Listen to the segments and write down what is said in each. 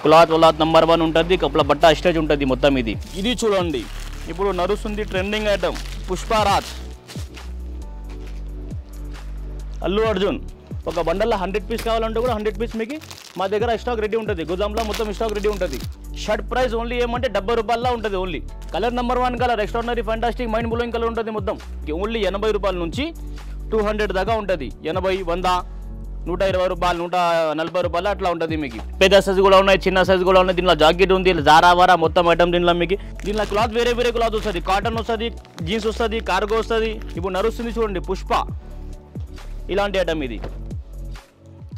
Cloth number 1 ఉంటుంది. కప్ల బట్ట stage ఉంటుంది మొత్తం. ఇది చూడండి, ఇప్పుడు నడుస్తుంది ట్రెండింగ్ ఐటమ్ పుష్పరాజ్ అల్లు అర్జున్. ఒక బండల్లో 100 పీస్ కావాలంటే కూడా 100 పీస్ మీకు మా దగ్గర స్టాక్ రెడీ ఉంటుంది. గోదాంలో మొత్తం స్టాక్ రెడీ ఉంటుంది. షర్ట్ ప్రైస్ ఓన్లీ ఏమంటే 70 రూపాయల ఉంటుంది. Only colour number 1 colour extraordinary fantastic mind blowing colour ఉంటుంది మొత్తం. ఓన్లీ 80 రూపాయల నుంచి 200 దాకా ఉంటుంది. 80, 100, 120 రూపాయలు, 140 రూపాయలు అట్లా ఉంటుంది మీకు. పెద్ద సైజు కూడా ఉన్నాయి, చిన్న సైజు కూడా ఉన్నాయి. దీనిలో జాకెట్ ఉంది, జారావారా మొత్తం ఐటమ్ దీనిలో మీకు. దీనిలో క్లాత్ వేరే క్లాత్ వస్తుంది. కాటన్ వస్తుంది, జీన్స్ వస్తుంది, కార్గో వస్తుంది. ఇప్పుడు నడుస్తుంది చూడండి పుష్ప, ఇలాంటి ఐటమ్. ఇది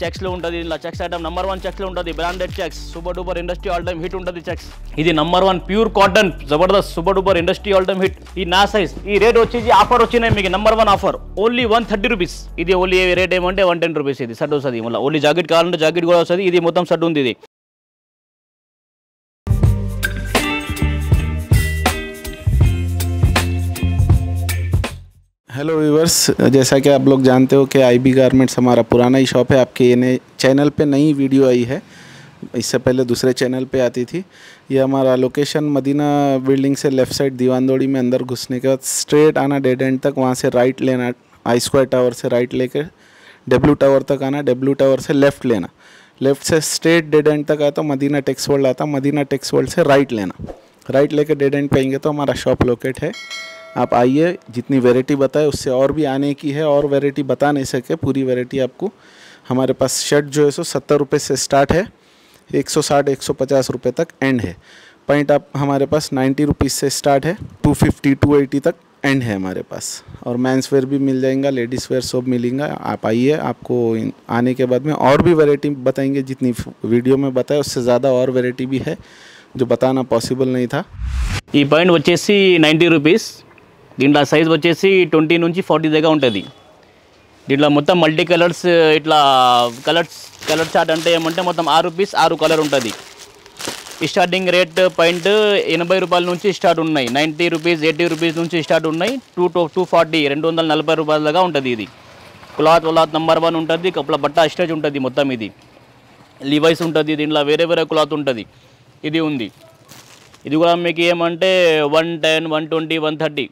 చెక్స్లో ఉంటుంది. ఇలా చెక్స్ ఐటమ్ నెంబర్ 1 చెక్స్లో ఉంటుంది. Branded checks, super duper industry all time hit ఉంటుంది చెక్స్. ఇది number 1 pure cotton Jabardasth super duper industry all time hit. ఈ నా సైజ్. ఈ రేట్ వచ్చేసి ఆఫర్ వచ్చినాయి మీకు. Number 1 offer only 130 rupees. ఇది ఓన్లీ రేట్ ఏమంటే 110 రూపీస్. ఇది షర్ట్ వస్తుంది. మళ్ళీ ఓన్లీ జాకెట్ కావాలంటే జాకెట్ కూడా వస్తుంది. ఇది మొత్తం షర్ట్ ఉంది. ఇది हेलो व्यूवर्स, जैसा कि आप लोग जानते हो कि आईबी गारमेंट्स हमारा पुराना ही शॉप है. आपके ये चैनल पे नई वीडियो आई है, इससे पहले दूसरे चैनल पे आती थी. ये हमारा लोकेशन मदीना बिल्डिंग से लेफ़्ट साइड दीवानदोड़ी में अंदर घुसने के बाद स्ट्रेट आना डेड एंड तक. वहाँ से राइट लेना, आई स्क्वायर टावर से राइट लेकर डब्ल्यू टावर तक आना. डब्ल्यू टावर से लेफ़्ट लेना. लेफ़्ट से स्ट्रेट डेड एंड तक आया तो मदीना टेक्स वर्ल्ड आता. मदीना टेक्स वर्ल्ड से राइट लेना. राइट लेकर डेड एंड पे आएंगे तो हमारा शॉप लोकेट है. आप आइए, जितनी वैरायटी बताए उससे और भी आने की है. और वैरायटी बता नहीं सके, पूरी वैरायटी आपको. हमारे पास शर्ट जो है सो 70 रुपये से स्टार्ट है, 160 150 रुपये तक एंड है. पैंट आप हमारे पास 90 रुपीज़ से स्टार्ट है, 250 280 तक एंड है हमारे पास. और मेंस वेयर भी मिल जाएगा, लेडीज़ वेयर सब मिलेगा. आप आइए, आपको आने के बाद में और भी वैरायटी बताएंगे. जितनी वीडियो में बताया उससे ज़्यादा और वैरायटी भी है जो बताना पॉसिबल नहीं था. ఈ పాయింట్ వచ్చేసి 90 రూపీస్. దీంట్లో సైజ్ వచ్చేసి 20 నుంచి 40 దాకా ఉంటుంది. దీంట్లో మొత్తం మల్టీ కలర్స్, ఇట్లా కలర్ చార్ట్ అంటే ఏమంటే మొత్తం 6 రూపీస్ 6 కలర్ ఉంటుంది. స్టార్టింగ్ రేట్ పాయింట్ 80 రూపాయల నుంచి స్టార్ట్ ఉన్నాయి. 90 రూపీస్ 80 రూపీస్ నుంచి స్టార్ట్ ఉన్నాయి. 240 240 రూపాయల దాకా ఉంటుంది. ఇది క్లాత్ నెంబర్ 1 ఉంటుంది. కప్ల బట్ట స్టేజ్ ఉంటుంది మొత్తం. ఇది లివైస్ ఉంటుంది. దీంట్లో వేరే క్లాత్ ఉంటుంది. ఇది ఉంది. ఇది కూడా మీకు ఏమంటే 110 120 130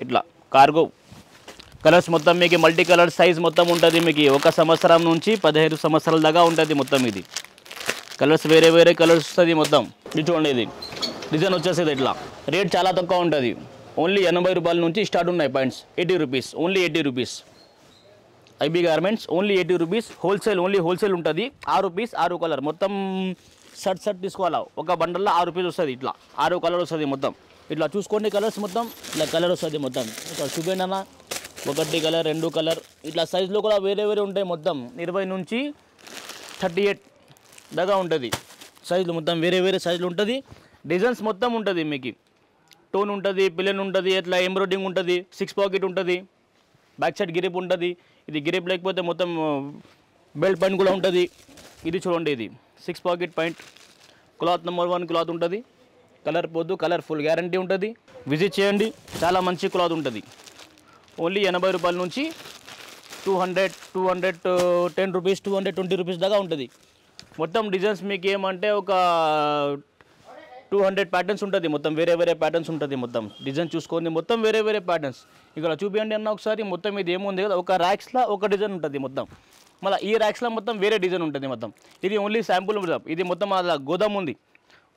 ఇట్లా కార్గో కలర్స్ మొత్తం మీకు మల్టీ కలర్ సైజ్ మొత్తం ఉంటుంది. మీకు 1 సంవత్సరం నుంచి 15 సంవత్సరాల దాకా ఉంటుంది మొత్తం. ఇది కలర్స్ వేరే కలర్స్ వస్తుంది మొత్తం. ఇది చూడండి, ఇది డిజైన్ వచ్చేసేది ఇట్లా. రేట్ చాలా తక్కువ ఉంటుంది. ఓన్లీ 80 రూపాయల నుంచి స్టార్ట్ ఉన్నాయి points. 80 rupees, only 80 rupees. IB garments only 80 rupees. Wholesale, only wholesale ఉంటుంది. 6 రూపీస్ 6 కలర్ మొత్తం. షర్ట్ తీసుకోవాలా, ఒక బండల్లో 6 రూపీస్ వస్తుంది. ఇట్లా 6 కలర్ వస్తుంది మొత్తం. ఇట్లా చూసుకోండి, కలర్స్ మొత్తం ఇట్లా కలర్ వస్తుంది మొత్తం. ఇట్లా చూపండి అన్న, 1 కలర్ 2 కలర్ ఇట్లా సైజులో కూడా వేరే ఉంటాయి మొత్తం. 20 నుంచి 38 దాకా ఉంటుంది సైజులు మొత్తం. వేరే సైజులు ఉంటుంది. డిజైన్స్ మొత్తం ఉంటుంది మీకు. టోన్ ఉంటుంది, పిలన్ ఉంటుంది, ఇట్లా ఎంబ్రాయిడింగ్ ఉంటుంది, 6 పాకెట్ ఉంటుంది, బ్యాక్ సైడ్ గిరిప్ ఉంటుంది. ఇది గిరిప్ లేకపోతే మొత్తం బెల్ట్ పాయింట్ కూడా ఉంటుంది. ఇది చూడండి, ఇది 6 pocket point. Cloth number 1 cloth ఉంటుంది. కలర్ పోదు, కలర్ ఫుల్ గ్యారంటీ ఉంటుంది. విజిట్ చేయండి, చాలా మంచి క్లాత్ ఉంటుంది. ఓన్లీ 80 రూపాయల నుంచి 210 రూపీస్ 220 రూపీస్ దాకా ఉంటుంది. మొత్తం డిజైన్స్ మీకు ఏమంటే ఒక 200 ప్యాటర్న్స్ ఉంటుంది మొత్తం. వేరే ప్యాటర్న్స్ ఉంటుంది మొత్తం. డిజైన్ చూసుకోండి మొత్తం వేరే ప్యాటర్న్స్. ఇక్కడ చూపించండి అన్న ఒకసారి. మొత్తం ఇది ఏముంది కదా, ఒక ర్యాక్స్లో ఒక డిజైన్ ఉంటుంది మొత్తం. మళ్ళీ ఈ ర్యాక్స్లో మొత్తం వేరే డిజైన్ ఉంటుంది మొత్తం. ఇది ఓన్లీ శాంపుల్. ఇది మొత్తం అలా గోదాం ఉంది.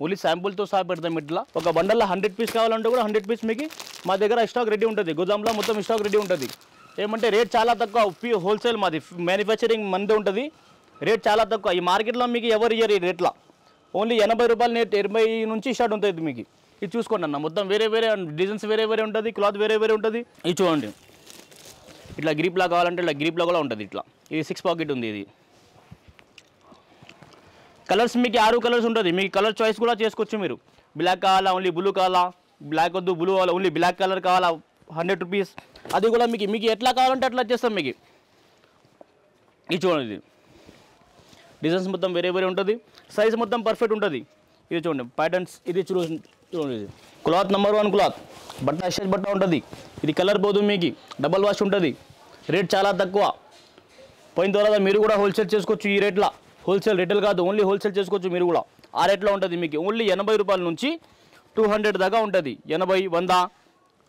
ఓన్లీ శాంపుల్తో సహా పెడతాం. ఇట్లా ఒక బండల్లో 100 పీస్ కావాలంటే కూడా 100 పీస్ మీకు మా దగ్గర స్టాక్ రెడీ ఉంటుంది. గోదాంలో మొత్తం స్టాక్ రెడీ ఉంటుంది. ఏమంటే రేట్ చాలా తక్కువ. హోల్సేల్ మాది, మ్యానుఫ్యాక్చరింగ్ మనదే ఉంటుంది. రేట్ చాలా తక్కువ. ఈ మార్కెట్లో మీకు ఎవరు ఇయ్యరు ఈ రేట్లో. ఓన్లీ 80 రూపాయలు, 80 నుంచి స్టార్ట్ ఉంటుంది మీకు. ఇది చూసుకోండి అన్న, మొత్తం వేరే డిజైన్స్ వేరే ఉంటుంది. క్లాత్ వేరే ఉంటుంది. ఇది చూడండి, ఇట్లా గ్రిప్లా కావాలంటే ఇట్లా గ్రిప్లా కూడా ఉంటుంది. ఇట్లా ఇది 6 పాకెట్ ఉంది. ఇది కలర్స్ మీకు 6 కలర్స్ ఉంటుంది. మీకు కలర్ చాయిస్ కూడా చేసుకోవచ్చు మీరు. బ్లాక్ కావాలా, ఓన్లీ బ్లూ కావాలా, బ్లాక్ వద్దు బ్లూ కావాలా, ఓన్లీ బ్లాక్ కలర్ కావాలా, 100 రూపీస్. అది కూడా మీకు ఎట్లా కావాలంటే అట్లా చేస్తాం మీకు. ఇది చూడండి, డిజైన్స్ మొత్తం వేరే ఉంటుంది. సైజ్ మొత్తం పర్ఫెక్ట్ ఉంటుంది. ఇది చూడండి ప్యాటర్న్స్. ఇది చూడండి, ఇది క్లాత్ నెంబర్ 1 క్లాత్. బట్ట స్టేజ్ బట్ట ఉంటుంది. ఇది కలర్ పోదు మీకు, డబల్ వాష్ ఉంటుంది. రేట్ చాలా తక్కువ. పోయిన తర్వాత మీరు కూడా హోల్సేల్ చేసుకోవచ్చు ఈ రేట్లో. హోల్సేల్ రిటైల్ కాదు, ఓన్లీ హోల్సేల్ చేసుకోవచ్చు మీరు కూడా. ఆ రేట్లో ఉంటుంది మీకు. ఓన్లీ 80 రూపాయల నుంచి 200 దాకా ఉంటుంది. 80, 100,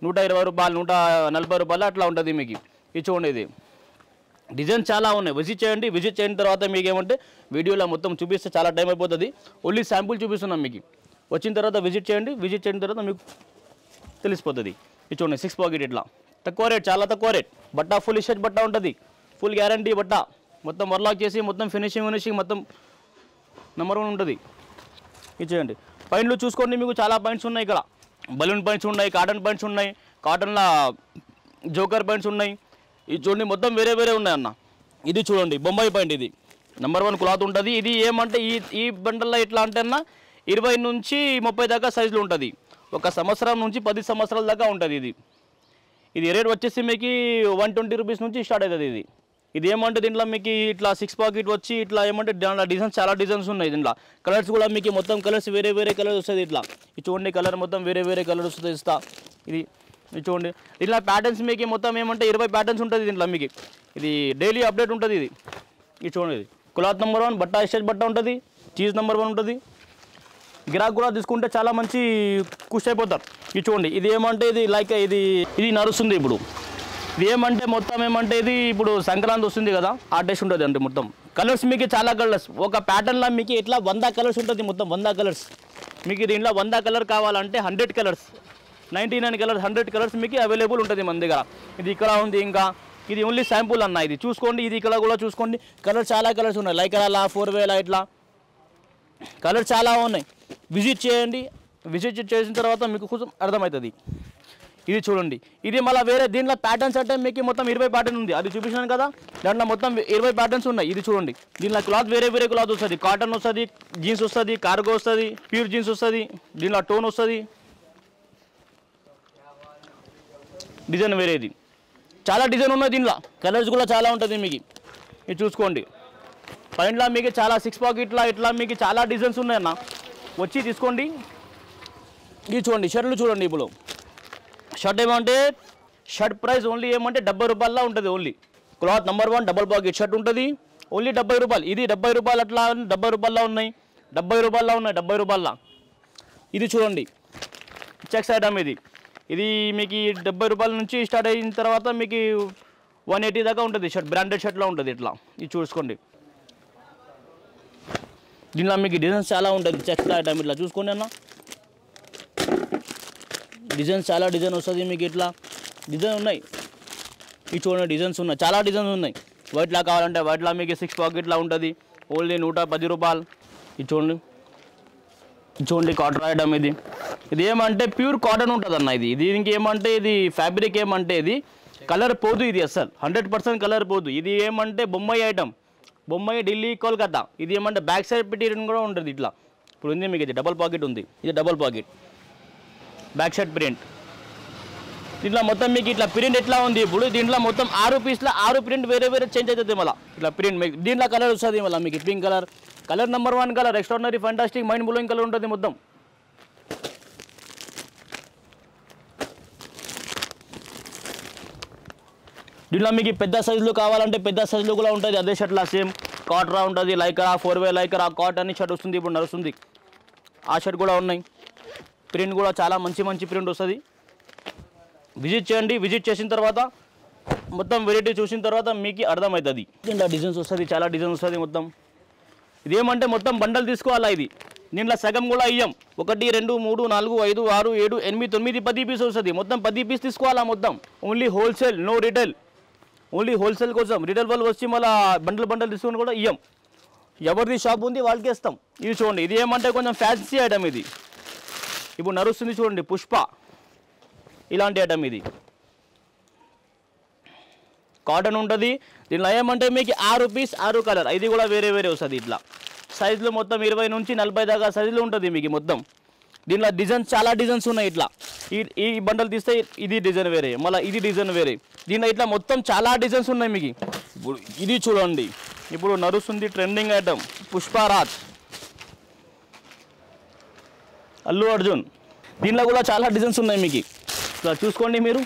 120 రూపాయలు, 140 రూపాయలు అట్లా ఉంటుంది మీకు. ఇది చూడండి, ఇది డిజైన్ చాలా ఉన్నాయి. విజిట్ చేయండి. విజిట్ చేసిన తర్వాత మీకు ఏమంటే వీడియోలో మొత్తం చూపిస్తే చాలా టైం అయిపోతుంది. ఓన్లీ శాంపుల్ చూపిస్తున్నాం మీకు. వచ్చిన తర్వాత విజిట్ చేయండి. విజిట్ చేసిన తర్వాత మీకు తెలిసిపోతుంది. ఇది చూడండి 6 పాకెట్ ఇట్లా తక్కువ రేట్, చాలా తక్కువ రేట్. బట్ట ఫుల్ స్టెచ్ బట్ట ఉంటుంది, ఫుల్ గ్యారంటీ బట్ట. మొత్తం వర్లాక్ చేసి మొత్తం ఫినిషింగ్ మొత్తం నెంబర్ 1 ఉంటుంది. ఇది చేయండి. పాయింట్లు చూసుకోండి, మీకు చాలా పాయింట్స్ ఉన్నాయి ఇక్కడ. బలూన్ పాయింట్స్ ఉన్నాయి, కాటన్ పాయింట్స్ ఉన్నాయి, కాటన్లో జోకర్ పాయింట్స్ ఉన్నాయి. ఇది చూడండి మొత్తం వేరే వేరే ఉన్నాయి అన్న. ఇది చూడండి బొంబాయి పాయింట్, ఇది నెంబర్ 1 క్లాత్ ఉంటుంది. ఇది ఏమంటే ఈ బండల్లో ఎట్లా అంటే అన్న 20 నుంచి 30 దాకా సైజులు ఉంటుంది. 1 సంవత్సరం నుంచి 10 సంవత్సరాల దాకా ఉంటుంది. ఇది రేట్ వచ్చేసి మీకు 120 రూపీస్ నుంచి స్టార్ట్ అవుతుంది. ఇది ఏమంటే దీంట్లో మీకు ఇట్లా 6 పాకెట్ వచ్చి ఇట్లా ఏమంటే దాంట్లో డిజైన్స్ చాలా డిజైన్స్ ఉన్నాయి. దీంట్లో కలర్స్ కూడా మీకు మొత్తం కలర్స్ వేరే వేరే కలర్స్ వస్తుంది. ఇట్లా ఇది చూడండి, కలర్ మొత్తం వేరే వేరే కలర్స్ వస్తుంది. ఇస్తా ఇది చూడండి. ఇట్లా ప్యాటర్న్స్ మీకు మొత్తం ఏమంటే 20 ప్యాటర్న్స్ ఉంటుంది దీంట్లో మీకు. ఇది డైలీ అప్డేట్ ఉంటుంది. ఇది చూడండి, ఇది క్లాత్ నెంబర్ 1 బట్ట స్టెచ్ బట్ట ఉంటుంది. చీజ్ నెంబర్ 1 ఉంటుంది. గిరాక్ కూడా తీసుకుంటే చాలా మంచి ఖుషి అయిపోతారు. ఇది చూడండి, ఇది ఏమంటే ఇది లైక్ ఇది నడుస్తుంది ఇప్పుడు. ఇది ఏమంటే మొత్తం ఏమంటే ఇది ఇప్పుడు సంక్రాంతి వస్తుంది కదా, ఆ టేస్ట్ ఉంటుంది. అంటే మొత్తం కలర్స్ మీకు చాలా కలర్స్. ఒక ప్యాటర్న్లో మీకు ఇట్లా 100 కలర్స్ ఉంటుంది. మొత్తం 100 కలర్స్ మీకు. దీంట్లో 100 కలర్ కావాలంటే 100 కలర్స్, 99 కలర్స్, 100 కలర్స్ మీకు అవైలబుల్ ఉంటుంది మన దగ్గర. ఇది ఇక్కడ ఉంది. ఇంకా ఇది ఓన్లీ శాంపుల్ అన్న. ఇది చూసుకోండి, ఇది ఇక్కడ కూడా చూసుకోండి. కలర్ చాలా కలర్స్ ఉన్నాయి. లైక్ అలా 4 వేల ఇట్లా కలర్ చాలా ఉన్నాయి. విజిట్ చేయండి. విజిట్ చేసిన తర్వాత మీకు కొంచెం అర్థమవుతుంది. ఇది చూడండి, ఇది మళ్ళీ వేరే దీంట్లో ప్యాటర్న్స్ అంటే మీకు మొత్తం 20 ప్యాటర్న్ ఉంది. అది చూపించాను కదా, దాంట్లో మొత్తం 20 ప్యాటర్న్స్ ఉన్నాయి. ఇది చూడండి, దీంట్లో క్లాత్ వేరే వేరే క్లాత్ వస్తుంది. కాటన్ వస్తుంది, జీన్స్ వస్తుంది, కార్గో వస్తుంది, ప్యూర్ జీన్స్ వస్తుంది, దీంట్లో టోన్ వస్తుంది. డిజైన్ వేరేది, చాలా డిజైన్ ఉన్నాయి. దీంట్లో కలర్స్ కూడా చాలా ఉంటుంది మీకు. ఇది చూసుకోండి. పైన మీకు చాలా 6 పాకెట్లా ఇట్లా మీకు చాలా డిజైన్స్ ఉన్నాయన్న. వచ్చి తీసుకోండి. ఇది చూడండి, షర్ట్లు చూడండి. ఇప్పుడు షర్ట్ ఏమంటే షర్ట్ ప్రైస్ ఓన్లీ ఏమంటే 70 రూపాయల ఉంటుంది. Only cloth number 1 double pocket shirt ఉంటుంది. ఓన్లీ 70 రూపాయలు. ఇది 70 రూపాయలు అట్లా 70 రూపాయల ఉన్నాయి, 70 రూపాయల ఉన్నాయి, 70 రూపాయల. ఇది చూడండి చెక్స్ ఐటమ్. ఇది మీకు 70 రూపాయల నుంచి స్టార్ట్ అయిన తర్వాత మీకు 180 దాకా ఉంటుంది. షర్ట్ బ్రాండెడ్ షర్ట్లో ఉంటుంది ఇట్లా. ఇది చూసుకోండి. దీనిలో మీకు డిజైన్స్ చాలా ఉంటుంది. చెక్స్ ఐటమ్ ఇట్లా చూసుకోండి అన్న. డిజైన్స్ చాలా డిజైన్ వస్తుంది మీకు. ఇట్లా డిజైన్ ఉన్నాయి. ఇది చూడండి, డిజైన్స్ ఉన్నాయి, చాలా డిజైన్స్ ఉన్నాయి. వైట్లా కావాలంటే వైట్లా మీకు 6 పాకెట్లా ఉంటుంది. ఓన్లీ 110 రూపాయలు. ఇది చూడండి, చూడండి కాటన్ ఐటమ్. ఇది ఏమంటే ప్యూర్ కాటన్ ఉంటుంది అన్న. దీనికి ఏమంటే ఇది ఫ్యాబ్రిక్ ఏమంటే ఇది కలర్ పోదు. ఇది అసలు 100% కలర్ పోదు. ఇది ఏమంటే బొంబాయి ఐటమ్, బొంబాయి, ఢిల్లీ, కోల్కతా. ఇది ఏమంటే బ్యాక్ సైడ్ మెటీరియల్ కూడా ఉంటుంది ఇట్లా. ఇప్పుడు ఉంది మీకు. ఇది డబల్ పాకెట్ ఉంది. ఇది double pocket back side print. దీంట్లో మొత్తం మీకు ఇట్లా ప్రింట్ ఎట్లా ఉంది ఇప్పుడు. దీంట్లో మొత్తం 6 పీస్లో 6 ప్రింట్ వేరే వేరే చేంజ్ అవుతుంది మళ్ళీ. ఇట్లా ప్రింట్ మీకు దీంట్లో కలర్ వస్తుంది మళ్ళీ మీకు. Pink colour, colour number 1 colour, extraordinary, fantastic, mind blowing colour ఉంటుంది మొత్తం. దీంట్లో మీకు పెద్ద సైజులు కావాలంటే పెద్ద సైజులు కూడా ఉంటుంది. అదే షర్ట్లా సేమ్ కాటరా ఉంటుంది. లైకరా 4 లైకరా కాటన్ షర్ట్ వస్తుంది. ఇప్పుడు నడుస్తుంది. ఆ షర్ట్ కూడా ఉన్నాయి. ప్రింట్ కూడా చాలా మంచి మంచి ప్రింట్ వస్తుంది. విజిట్ చేయండి. విజిట్ చేసిన తర్వాత మొత్తం వెరైటీ చూసిన తర్వాత మీకు అర్థమవుతుంది. దీంట్లో డిజైన్స్ వస్తుంది, చాలా డిజైన్స్ వస్తుంది మొత్తం. ఇదేమంటే మొత్తం బండల్ తీసుకోవాలా. ఇది దీంట్లో సగం కూడా ఇయ్యం. 1 2 3 4 5 6 7 8 9 10 పీస్ వస్తుంది. మొత్తం 10 పీస్ తీసుకోవాలా మొత్తం. Only wholesale, no retail. Only wholesale కోసం. రిటైల్ వాళ్ళు వచ్చి మళ్ళీ బండల్ తీసుకొని కూడా ఇయ్యం. ఎవరిది షాప్ ఉంది వాళ్ళకి ఇస్తాం. ఇది చూడండి, ఇది ఏమంటే కొంచెం ఫ్యాన్సీ ఐటమ్. ఇది ఇప్పుడు నడుస్తుంది చూడండి, పుష్ప ఇలాంటి ఐటమ్. ఇది కాటన్ ఉంటుంది. దీనిలో ఏమంటే మీకు 6 పీస్ 6 కలర్. ఇది కూడా వేరే వేరే వస్తుంది. ఇట్లా సైజులు మొత్తం 20 నుంచి 40 దాకా సైజులు ఉంటుంది మీకు మొత్తం. దీనిలో డిజైన్స్ చాలా డిజైన్స్ ఉన్నాయి. ఇట్లా ఈ బండలు తీస్తే ఇది డిజైన్ వేరే, మళ్ళీ ఇది డిజైన్ వేరే. దీనిలో ఇట్లా మొత్తం చాలా డిజైన్స్ ఉన్నాయి మీకు. ఇప్పుడు ఇది చూడండి, ఇప్పుడు నడుస్తుంది ట్రెండింగ్ ఐటమ్ పుష్పరాజ్, అల్లు అర్జున్. దీనిలో కూడా చాలా డిజైన్స్ ఉన్నాయి మీకు. ఇట్లా చూసుకోండి మీరు.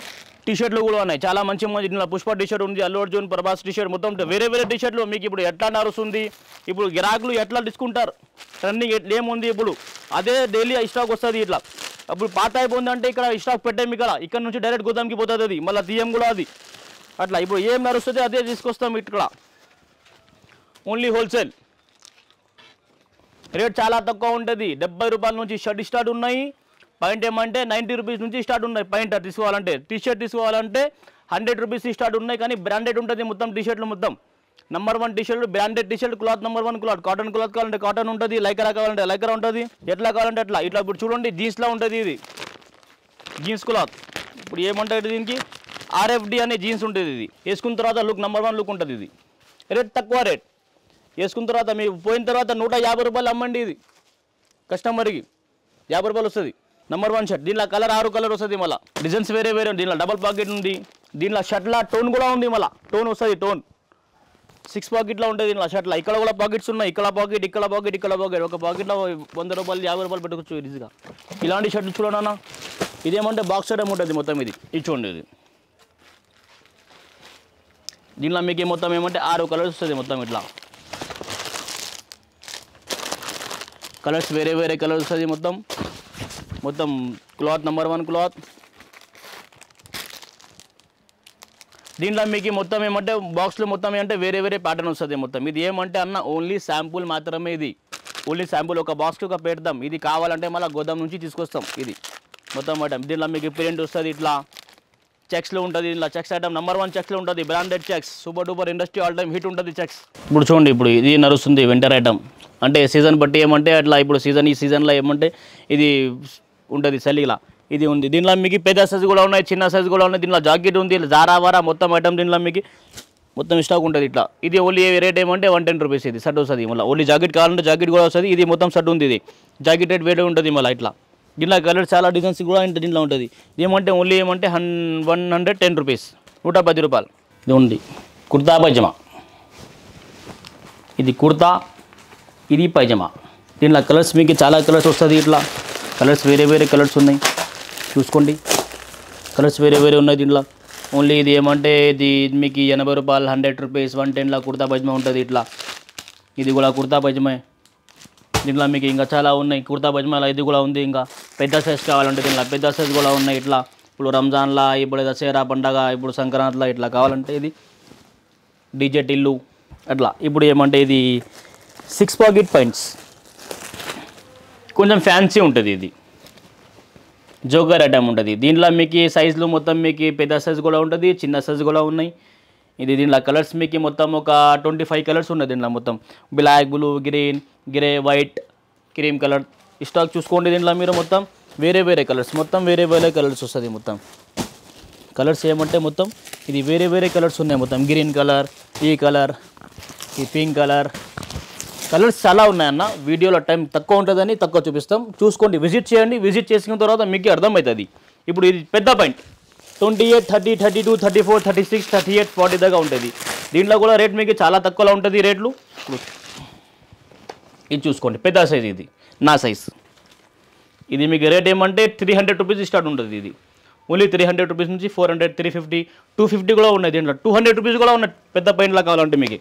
టీ-షర్ట్లు కూడా ఉన్నాయి, చాలా మంచి మంచి. దీంట్లో పుష్ప టీ-షర్ట్ ఉంది, అల్లు అర్జున్, ప్రభాస్ టీ-షర్ట్, మొత్తం వేరే వేరే టీ-షర్ట్లు మీకు ఇప్పుడు ఎట్లా నడుస్తుంది. ఇప్పుడు గిరాకులు ఎట్లా తీసుకుంటారు, ట్రెండింగ్ ఏముంది ఇప్పుడు అదే డైలీ స్టాక్ వస్తుంది ఇట్లా. అప్పుడు పాత అయిపోయిందంటే ఇక్కడ స్టాక్ పెట్టాము, ఇక్కడ నుంచి డైరెక్ట్ గోదాంకి పోతుంది, అది మళ్ళీ తీయం కూడా అది అట్లా. ఇప్పుడు ఏం నడుస్తుంది అదే తీసుకొస్తాం ఇక్కడ. ఓన్లీ హోల్సేల్ రేట్ చాలా తక్కువ ఉంటుంది, 70 రూపాయల నుంచి షర్ట్ స్టార్ట్ ఉన్నాయి. పాయింట్ ఏమంటే 90 రూపీస్ నుంచి స్టార్ట్ ఉన్నాయి. పాయింట్ తీసుకోవాలంటే టీ-షర్ట్ తీసుకోవాలంటే 100 రూపీస్ స్టార్ట్ ఉన్నాయి, కానీ బ్రాండెడ్ ఉంటుంది మొత్తం టీ-షర్ట్లు. మొత్తం number 1 T-shirt, branded T-shirt, cloth number 1 cloth. Cotton cloth కావాలంటే కాటన్ ఉంటుంది, లైకరా కావాలంటే లైకరా ఉంటుంది, ఎట్లా కావాలంటే అట్లా. ఇట్లా ఇప్పుడు చూడండి జీన్స్లా ఉంటుంది, ఇది జీన్స్ క్లాత్. ఇప్పుడు ఏమంటారు దీనికి RFD అనే జీన్స్ ఉంటుంది, ఇది వేసుకున్న తర్వాత లుక్ నెంబర్ 1 లుక్ ఉంటుంది. ఇది రేట్ తక్కువ, రేట్ వేసుకున్న తర్వాత మీరు పోయిన తర్వాత 150 రూపాయలు అమ్మండి, ఇది కస్టమర్కి 50 రూపాయలు వస్తుంది. నెంబర్ 1 షర్ట్, దీనిలో కలర్ 6 కలర్ వస్తుంది, మళ్ళీ డిజైన్స్ వేరే వేరే. దీనిలో డబల్ పాకెట్ ఉంది, దీనిలో షర్ట్లా టోన్ కూడా ఉంది, మళ్ళీ టోన్ వస్తుంది, టోన్ 6 పాకెట్లో ఉంటుంది దీనిలో షర్ట్లా. ఇక్కడ కూడా పాకెట్స్ ఉన్నాయి, ఇక్కడ పాకెట్, ఇక్కడ పాకెట్, ఇక్కడ పాకెట్. ఒక పాకెట్లో 100 రూపాయలు 50 రూపాయలు పెట్టుకోవచ్చు ఈజీగా. ఇలాంటి షర్ట్లు చూడనా, ఇదేమంటే బాక్స్ షర్ట్ ఉంటుంది మొత్తం. ఇది చూడండి, ఇది దీనిలో మీకు మొత్తం ఏమంటే 6 కలర్స్ వస్తుంది మొత్తం. ఇట్లా కలర్స్ వేరే వేరే కలర్స్ వస్తుంది మొత్తం. మొత్తం క్లాత్ నెంబర్ 1 క్లాత్. దీంట్లో మీకు మొత్తం ఏమంటే బాక్స్లో మొత్తం ఏమంటే వేరే వేరే ప్యాటర్న్ వస్తుంది మొత్తం. ఇది ఏమంటే అన్న ఓన్లీ శాంపుల్ మాత్రమే, ఇది ఓన్లీ శాంపుల్. ఒక బాక్స్కి ఒక పెడతాం, ఇది కావాలంటే మళ్ళీ గోదాం నుంచి తీసుకొస్తాం. ఇది మొత్తం ఐటమ్. దీంట్లో మీకు ప్రింట్ వస్తుంది, ఇట్లా చెక్స్లో ఉంటుంది. దీంట్లో చెక్స్ ఐటమ్ నెంబర్ 1 చెక్స్లో ఉంటుంది, branded checks, super duper industry all time hit ఉంటుంది చెక్స్. ఇప్పుడు చూడండి, ఇప్పుడు ఇది నడుస్తుంది వింటర్ ఐటమ్. అంటే సీజన్ బట్టి ఏమంటే అట్లా. ఇప్పుడు ఈ సీజన్లో ఏమంటే ఇది ఉంటుంది చలిలా, ఇది ఉంది. దీనిలో మీకు పెద్ద సైజు కూడా ఉన్నాయి, చిన్న సైజు కూడా ఉన్నాయి. దీనిలో జాకెట్ ఉంది, జారా వారా మొత్తం ఐటమ్ దీనిలో మీకు మొత్తం స్టాక్ ఉంటుంది ఇట్లా. ఇది ఓన్లీ రేట్ ఏమంటే 110 రూపీస్. ఇది షర్ట్ వస్తుంది, మళ్ళీ ఓన్లీ జాకెట్ కావాలంటే జాకెట్ కూడా వస్తుంది. ఇది మొత్తం షర్ట్ ఉంది, ఇది జాకెట్ రేట్ వేరే ఉంటుంది మళ్ళీ ఇట్లా. దీనిలో కలర్ చాలా డిజైన్స్ కూడా దీంట్లో ఉంటుంది. ఏమంటే ఓన్లీ ఏమంటే 110 రూపీస్, 110 రూపాయలు. ఇది ఉంది కుర్తా పైజమా, ఇది కుర్తా, ఇది పైజమా. దీంట్లో కలర్స్ మీకు చాలా కలర్స్ వస్తుంది ఇట్లా. కలర్స్ వేరే వేరే కలర్స్ ఉన్నాయి, చూసుకోండి. కలర్స్ వేరే వేరే ఉన్నాయి దీంట్లో. ఓన్లీ ఇది ఏమంటే ఇది మీకు 80 రూపాయలు, 100 రూపీస్, 110లా కుర్తా పైజమా ఉంటుంది ఇట్లా. ఇది కూడా కుర్తా పైజమే. దీంట్లో మీకు ఇంకా చాలా ఉన్నాయి కుర్తా పైజమాలో. ఇది కూడా ఉంది. ఇంకా పెద్ద సైజ్ కావాలంటే దీంట్లో పెద్ద సైజ్ కూడా ఉన్నాయి ఇట్లా. ఇప్పుడు రంజాన్లా, ఇప్పుడు దసరా పండగ, ఇప్పుడు సంక్రాంతిలో ఇట్లా కావాలంటే ఇది డీజే టిల్లు అట్లా. ఇప్పుడు ఏమంటే ఇది 6 పాకెట్ పాయింట్స్, కొంచెం ఫ్యాన్సీ ఉంటుంది. ఇది జోకర్ ఐటమ్ ఉంటుంది. దీంట్లో మీకు సైజులు మొత్తం మీకు పెద్ద సైజు కూడా ఉంటుంది, చిన్న సైజు కూడా ఉన్నాయి. ఇది దీంట్లో కలర్స్ మీకు మొత్తం ఒక 25 కలర్స్ ఉన్నాయి దీంట్లో మొత్తం. Black, blue, green, grey, white, cream colour stock చూసుకోండి. దీంట్లో మీరు మొత్తం వేరే వేరే కలర్స్, మొత్తం వేరే వేరే కలర్స్ వస్తుంది మొత్తం. కలర్స్ ఏమంటే మొత్తం ఇది వేరే వేరే కలర్స్ ఉన్నాయి మొత్తం. గ్రీన్ కలర్, ఈ కలర్, ఈ పింక్ కలర్, కలర్స్ చాలా ఉన్నాయన్న. వీడియోలో టైం తక్కువ ఉంటుందని తక్కువ చూపిస్తాం, చూసుకోండి, విజిట్ చేయండి. విజిట్ చేసిన తర్వాత మీకు అర్థమవుతుంది. ఇప్పుడు ఇది పెద్ద పాయింట్ 28, 30, 32, 34, 36, 38, 40 దాకా ఉంటుంది. దీంట్లో కూడా రేట్ మీకు చాలా తక్కువలో ఉంటుంది రేట్లు. ఇది చూసుకోండి, పెద్ద సైజ్, ఇది నా సైజ్. ఇది మీకు రేట్ ఏమంటే 300 రూపీస్ స్టార్ట్ ఉంటుంది. ఇది ఓన్లీ 300 రూపీస్ నుంచి 400, 350, 250 కూడా ఉన్నాయి. దీంట్లో 200 రూపీస్ కూడా ఉన్నాయి. పెద్ద పాయింట్లా కావాలంటే మీకు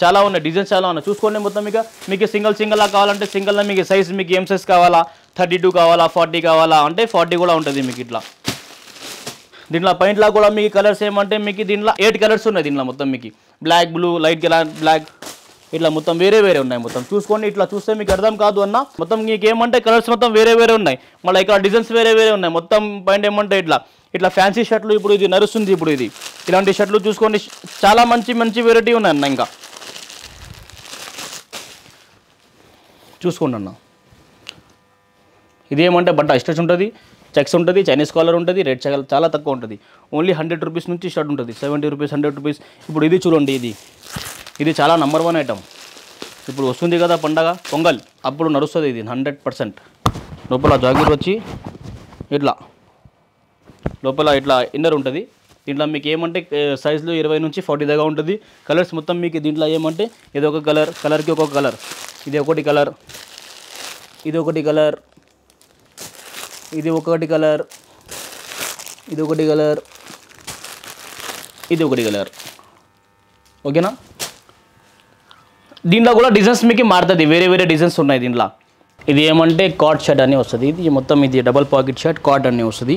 చాలా ఉన్నాయి, డిజైన్స్ చాలా ఉన్నాయి. చూసుకోండి మొత్తం. మీకు సింగిల్లా కావాలంటే సింగిల్లా మీకు సైజ్ మీకు ఏం సైజ్ కావాలా, 32 కావాలా, 40 కావాలా అంటే 40 కూడా ఉంటుంది మీకు ఇట్లా. దీంట్లో పాయింట్లా కూడా మీకు కలర్స్ ఏమంటే మీకు దీంట్లో 8 కలర్స్ ఉన్నాయి. దీంట్లో మొత్తం మీకు black, blue, light colour, black ఇట్లా మొత్తం వేరే వేరే ఉన్నాయి మొత్తం. చూసుకోండి, ఇట్లా చూస్తే మీకు అర్థం కాదు అన్న. మొత్తం మీకు ఏమంటే కలర్స్ మొత్తం వేరే వేరే ఉన్నాయి. మళ్ళీ ఇక్కడ డిజైన్స్ వేరే వేరే ఉన్నాయి మొత్తం. పాయింట్ ఏమంటే ఇట్లా ఫ్యాన్సీ షర్ట్లు ఇప్పుడు ఇది నడుస్తుంది. ఇప్పుడు ఇది ఇలాంటి షర్ట్లు చూసుకోండి, చాలా మంచి మంచి వెరైటీ ఉన్నాయి అన్న. ఇంకా చూసుకోండి అన్న. ఇదేమంటే బట్ట స్ట్రెచ్ ఉంటుంది, చెక్స్ ఉంటుంది, చైనీస్ కాలర్ ఉంటుంది. రేట్ చాలా తక్కువ ఉంటుంది. ఓన్లీ 100 రూపీస్ నుంచి స్టార్ట్ ఉంటుంది, 70 రూపీస్, 100 రూపీస్. ఇప్పుడు ఇది చూడండి, ఇది చాలా నెంబర్ 1 ఐటమ్. ఇప్పుడు వస్తుంది కదా పండగ, పొంగల్, అప్పుడు నడుస్తుంది ఇది 100%. లోపల జాకెట్ వచ్చి ఇట్లా లోపల ఇట్లా ఇన్నర్ ఉంటుంది. దీంట్లో మీకు ఏమంటే సైజులు 20 నుంచి 40 దాకా ఉంటుంది. కలర్స్ మొత్తం మీకు దీంట్లో ఏమంటే ఇది ఒక కలర్, కలర్కి ఒక్కొక్క కలర్. ఇది ఒకటి కలర్, ఇది ఒకటి కలర్, ఇది ఒకటి కలర్, ఇది ఒకటి కలర్, ఇది ఒకటి కలర్. ఓకేనా, దీంట్లో కూడా డిజైన్స్ మీకు మారుతుంది, వేరే వేరే డిజైన్స్ ఉన్నాయి దీంట్లో. ఇది ఏమంటే కాట్ షర్ట్ అని వస్తుంది, ఇది మొత్తం ఇది డబల్ పాకెట్ షర్ట్ కాట్ అని వస్తుంది.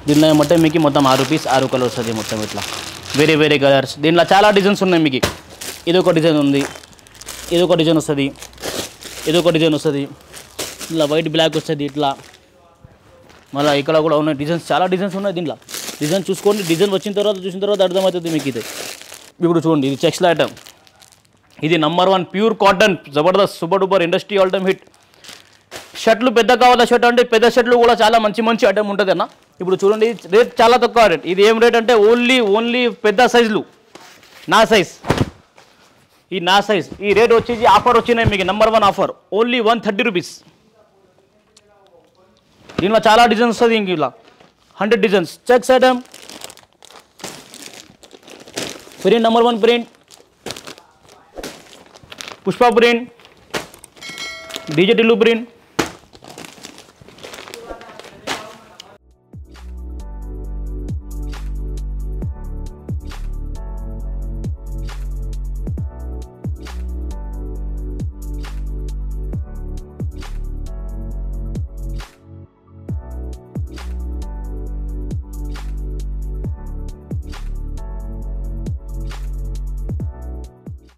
దీంట్లో ఏమంటే మీకు మొత్తం 6 రూపీస్ 6 కలర్ వస్తుంది మొత్తం ఇట్లా వేరే వేరే కలర్స్. దీంట్లో చాలా డిజైన్స్ ఉన్నాయి మీకు. ఇది ఒక డిజైన్ ఉంది, ఇది ఒక డిజైన్ వస్తుంది, ఇది ఒక డిజైన్ వస్తుంది, ఇట్లా వైట్ బ్లాక్ వస్తుంది ఇట్లా. మళ్ళీ ఇక్కడ కూడా ఉన్నాయి డిజైన్స్, చాలా డిజైన్స్ ఉన్నాయి దీంట్లో. డిజైన్ చూసుకోండి, డిజైన్ వచ్చిన తర్వాత చూసిన తర్వాత అర్థమవుతుంది మీకు. ఇది ఇప్పుడు చూడండి, ఇది చెక్స్ల ఐటమ్, ఇది number 1 pure cotton, Jabardasth super duper industry all time hit. షర్ట్లు పెద్ద కావాలా షర్ట్ అంటే పెద్ద షర్ట్లు కూడా చాలా మంచి మంచి ఐటమ్ ఉంటుంది అన్న. ఇప్పుడు చూడండి రేట్ చాలా తక్కువ రేట్. ఇది ఏం రేట్ అంటే ఓన్లీ పెద్ద సైజులు, నా సైజ్, ఈ నా సైజ్. ఈ రేట్ వచ్చేసి ఆఫర్ వచ్చినాయి మీకు, నంబర్ 1 ఆఫర్, ఓన్లీ 130 రూపీస్. దీనిలో చాలా డిజైన్స్ వస్తుంది, ఇంక ఇలా 100 designs. Checks item, print number 1 print, Pushpa print, digital print,